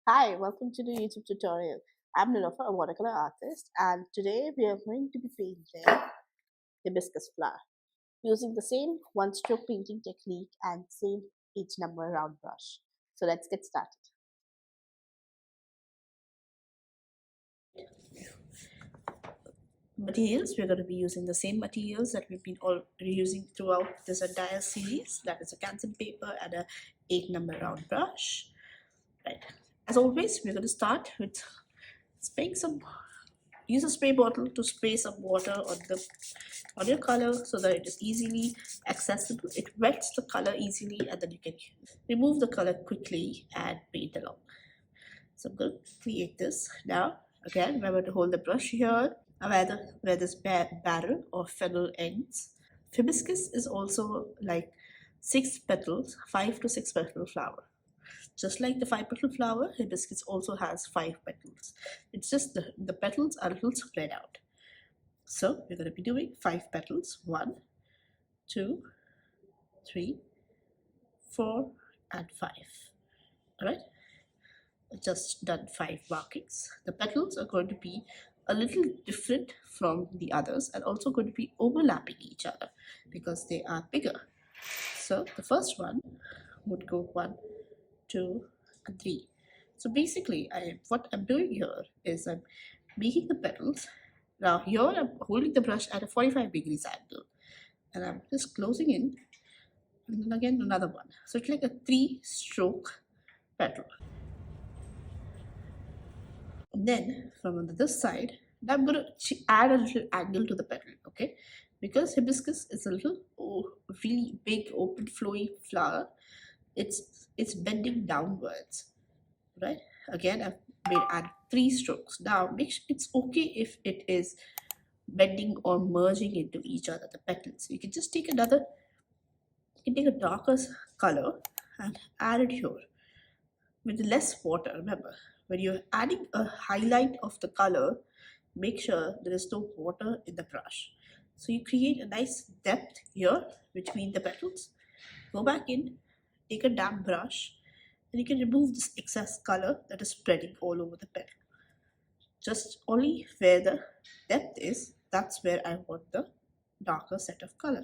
Hi, welcome to the YouTube tutorial. I'm Nilofer, a watercolor artist, and today we are going to be painting hibiscus flower using the same one-stroke painting technique and same each number round brush. So let's get started. Materials, we're going to be using the same materials that we've been all using throughout this entire series. That is a canson paper and a 8-number round brush. Right. As always, we're going to start with spraying some. Use a spray bottle to spray some water on your color so that it is easily accessible. It wets the color easily and then you can remove the color quickly and paint along. So I'm going to create this. Now, again, remember to hold the brush here where this barrel or fennel ends. Hibiscus is also like 6 petals, 5 to 6 petal flower. Just like the 5-petal flower, hibiscus also has 5 petals. It's just the petals are a little spread out. So we're going to be doing 5 petals. 1, 2, 3, 4, and 5. Alright, just done 5 markings. The petals are going to be a little different from the others and also going to be overlapping each other because they are bigger. So the first one would go 1, 2, and 3. So basically, what I'm doing here is I'm making the petals. Now here I'm holding the brush at a 45 degrees angle and I'm just closing in and then again another one. So it's like a 3-stroke petal. And then from on this side, now I'm going to add a little angle to the petal, okay? Because hibiscus is a little really big, open, flowy flower. It's bending downwards, right? Again, I've made add 3 strokes. Now, make sure it's okay if it is bending or merging into each other, the petals. You can just take a darker color and add it here with less water. Remember, when you're adding a highlight of the color, make sure there is no water in the brush. So you create a nice depth here between the petals. Go back in, take a damp brush, and you can remove this excess color that is spreading all over the petal. Just only where the depth is, that's where I want the darker set of color.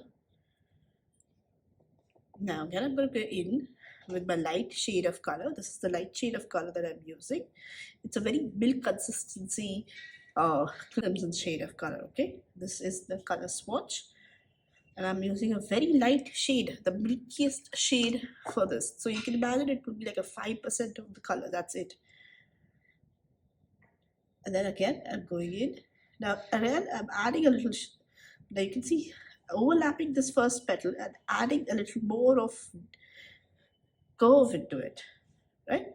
Now again, I'm going to go in with my light shade of color. This is the light shade of color that I'm using. It's a very milk consistency crimson shade of color. Okay, this is the color swatch and I'm using a very light shade, the milkiest shade for this. So you can imagine it would be like a 5% of the color. That's it. And then again I'm going in. Now again I'm adding a little, now you can see overlapping this first petal and adding a little more of curve into it, right?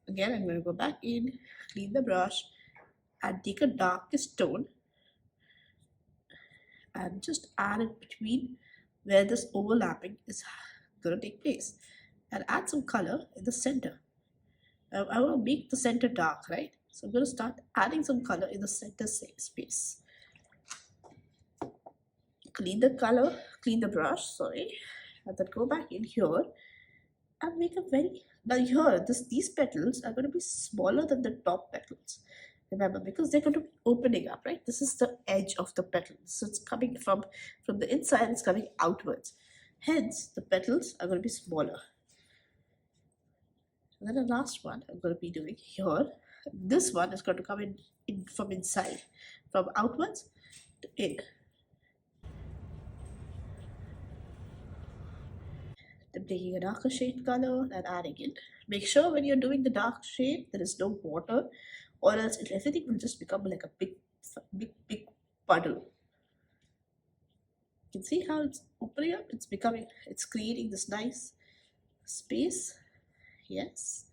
Again, I'm going to go back in, clean the brush, and take a darkest tone and just add it between where this overlapping is going to take place. And add some color in the center. I want to make the center dark, right? So I'm going to start adding some color in the center space. Clean the brush, sorry, and then go back in here and make a very, now here these petals are going to be smaller than the top petals, remember, because they're going to be opening up, right? This is the edge of the petal, so it's coming from the inside, it's coming outwards, hence the petals are going to be smaller. And then the last one I'm going to be doing here, this one is going to come in from inside, from outwards to in. I'm taking a darker shade color and adding it. Make sure when you're doing the dark shade, there is no water, or else everything will just become like a big puddle. You can see how it's opening up. It's creating this nice space. Yes,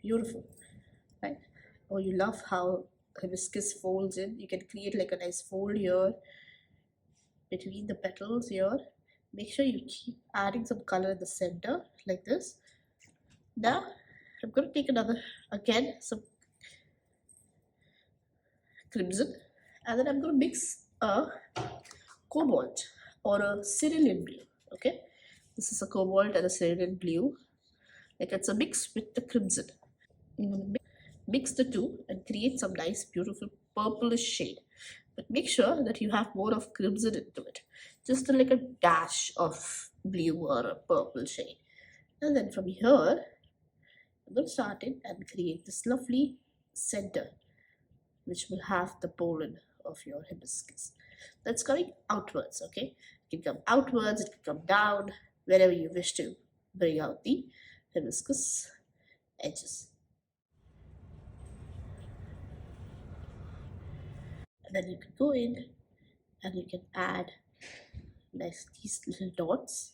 beautiful, right? Oh, you love how hibiscus folds in. You can create like a nice fold here between the petals here. Make sure you keep adding some color in the center like this. Now I'm going to take again some crimson, and then I'm going to mix a cobalt or a cerulean blue. Okay, This is a cobalt and a cerulean blue. Like it's a mix with the crimson. I'm going to mix the two and create some nice, beautiful purplish shade. But make sure that you have more of crimson into it. Just like a dash of blue or a purple shade. And then from here, I'm going to start it and create this lovely center, which will have the pollen of your hibiscus. That's coming outwards, okay? It can come outwards, it can come down, wherever you wish to bring out the hibiscus edges. And then you can go in and you can add these little dots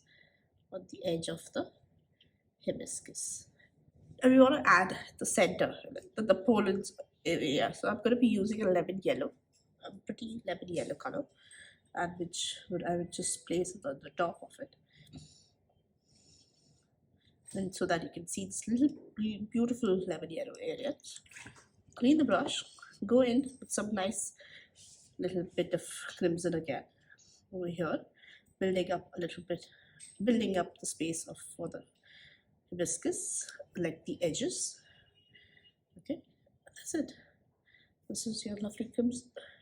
on the edge of the hibiscus. And we want to add the center, the pollen area. So I'm going to be using a lemon yellow, a pretty lemon yellow color, and I would just place it on the top of it. And so that you can see this little beautiful lemon yellow area. Clean the brush, go in with some nice little bit of crimson again over here, building up a little bit, building up the space for the hibiscus, like the edges. Okay, that's it. This is your lovely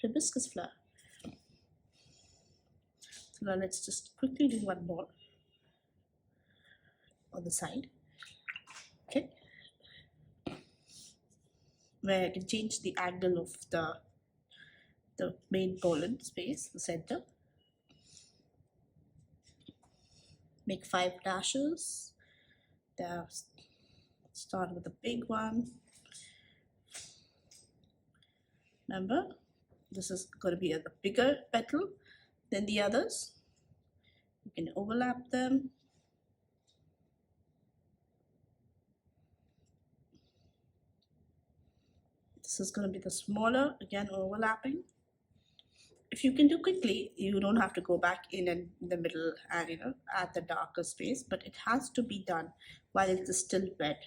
hibiscus flower. So now let's just quickly do one more on the side. Okay, where I can change the angle of the main pollen space, the center. Make 5 dashes. There, start with a big one. Remember, this is going to be a bigger petal than the others. You can overlap them. This is going to be the smaller, again overlapping. If you can do quickly, you don't have to go back in the middle and add the darker space, but it has to be done while it is still wet.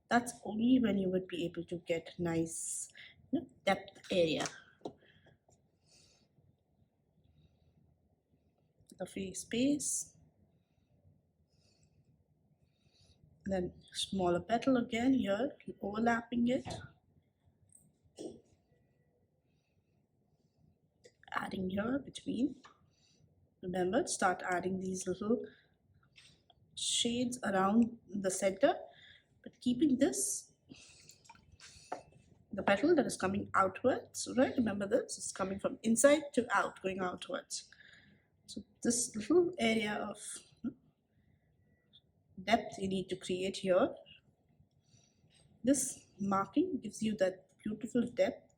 That's only when you would be able to get nice depth area. The free space. And then smaller petal again here, overlapping it. Adding here between. Remember, start adding these little shades around the center, but keeping this, the petal that is coming outwards, right? Remember this is coming from inside to out, going outwards. So this little area of depth you need to create here. This marking gives you that beautiful depth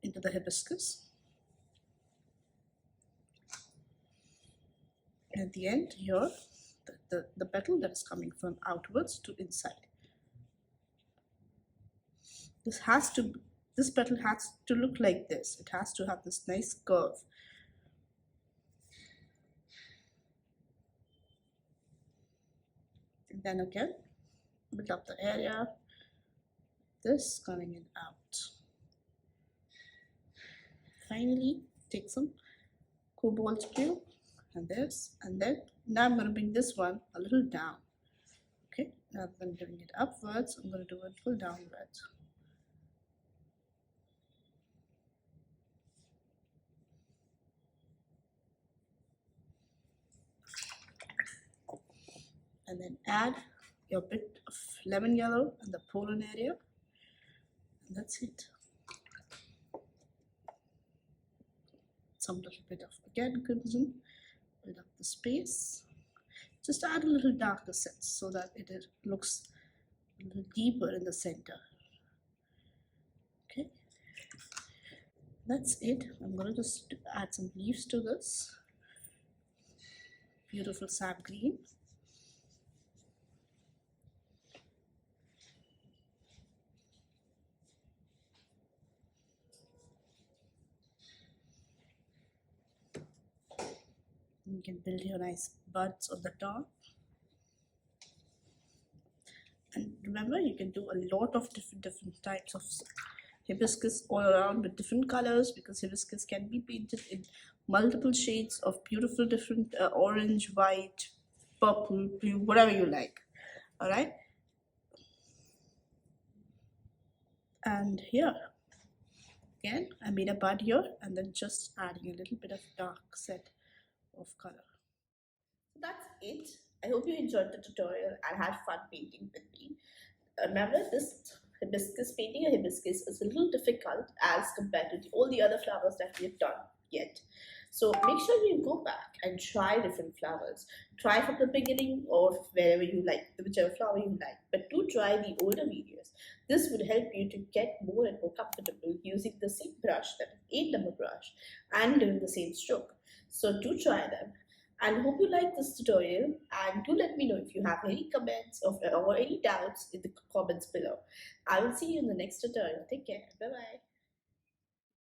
into the hibiscus. At the end here, the petal that is coming from outwards to inside. This petal has to look like this. It has to have this nice curve. And then again, build up the area. This coming in out. Finally, take some cobalt blue. And this, and then now I'm going to bring this one a little down. Okay, rather than doing it upwards, I'm going to do it full downwards. And then add your bit of lemon yellow in the pollen area. And that's it. Some little bit of again crimson. Build up the space. Just add a little darker sense so that it looks a little deeper in the center. Okay, that's it. I'm going to just add some leaves to this. Beautiful sap green. You can build your nice buds on the top. And remember, you can do a lot of different types of hibiscus all around with different colors, because hibiscus can be painted in multiple shades of beautiful different orange, white, purple, blue, whatever you like. All right. And here again, I made a bud here and then just adding a little bit of dark set of color. So that's it. I hope you enjoyed the tutorial and had fun painting with me. Remember, this hibiscus painting, a hibiscus, is a little difficult as compared to all the other flowers that we have done yet. So make sure you go back and try different flowers. Try from the beginning or wherever you like, whichever flower you like. But do try the older videos. This would help you to get more and more comfortable using the same brush, that is 8 number brush, and doing the same stroke. So do try them. And hope you like this tutorial, and do let me know if you have any comments or any doubts in the comments below. I will see you in the next tutorial. Take care. Bye bye.